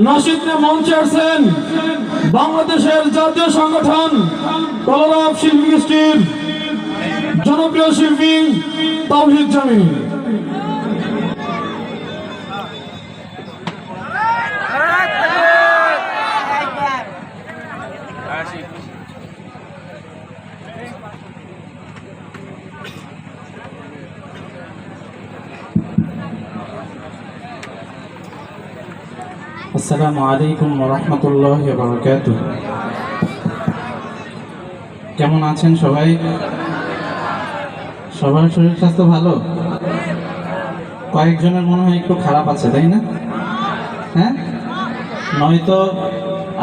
নাসিদে মঞ্চে আসছেন বাংলাদেশের জাতীয় সংগঠন কলরব শিল্পী গোষ্ঠীর জনপ্রিয় শিল্পী তাওহীদ জামি। আসসালামু আলাইকুম ওয়া রাহমাতুল্লাহি ওয়া বারাকাতুহু। কেমন আছেন সবাই? সবার শরীর স্বাস্থ্য ভালো? কয়েকজনের মনে হয় একটু খারাপ আছে, তাই না? হ্যাঁ, নয়তো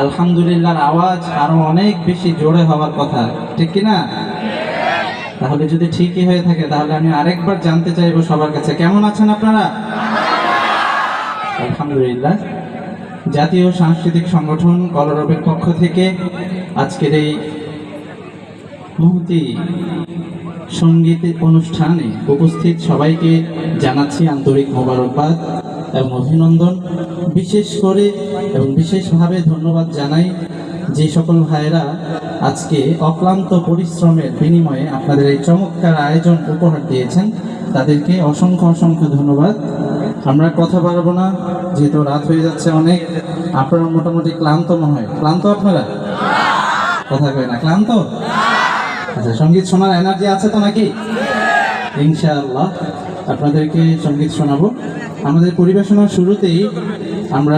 আলহামদুলিল্লাহর আওয়াজ আরো অনেক বেশি জোরে হওয়ার কথা, ঠিক কি না? তাহলে যদি ঠিকই হয়ে থাকে তাহলে আমি আরেকবার জানতে চাইবো সবার কাছে, কেমন আছেন আপনারা? আলহামদুলিল্লাহ। জাতীয় সাংস্কৃতিক সংগঠন কলরবের পক্ষ থেকে আজকের এই মুহূর্তে সঙ্গীত অনুষ্ঠানে উপস্থিত সবাইকে জানাচ্ছি আন্তরিক মোবারকবাদ এবং অভিনন্দন। বিশেষ করে এবং বিশেষভাবে ধন্যবাদ জানাই যে সকল ভাইয়েরা আজকে অক্লান্ত পরিশ্রমের বিনিময়ে আপনাদের এই চমৎকার আয়োজন উপহার দিয়েছেন, তাদেরকে অসংখ্য অসংখ্য ধন্যবাদ। আমরা কথা পারবো না, যেহেতু রাত হয়ে যাচ্ছে অনেক। আপনারা মোটামুটি ক্লান্ত মনে হয়। ক্লান্ত আপনারা? কথা কয় না, ক্লান্ত? আচ্ছা, সঙ্গীত শোনার এনার্জি আছে তো নাকি? ইনশাআল্লাহ আপনাদেরকে সঙ্গীত শোনাবো। আমাদের পরিবেশনার শুরুতেই আমরা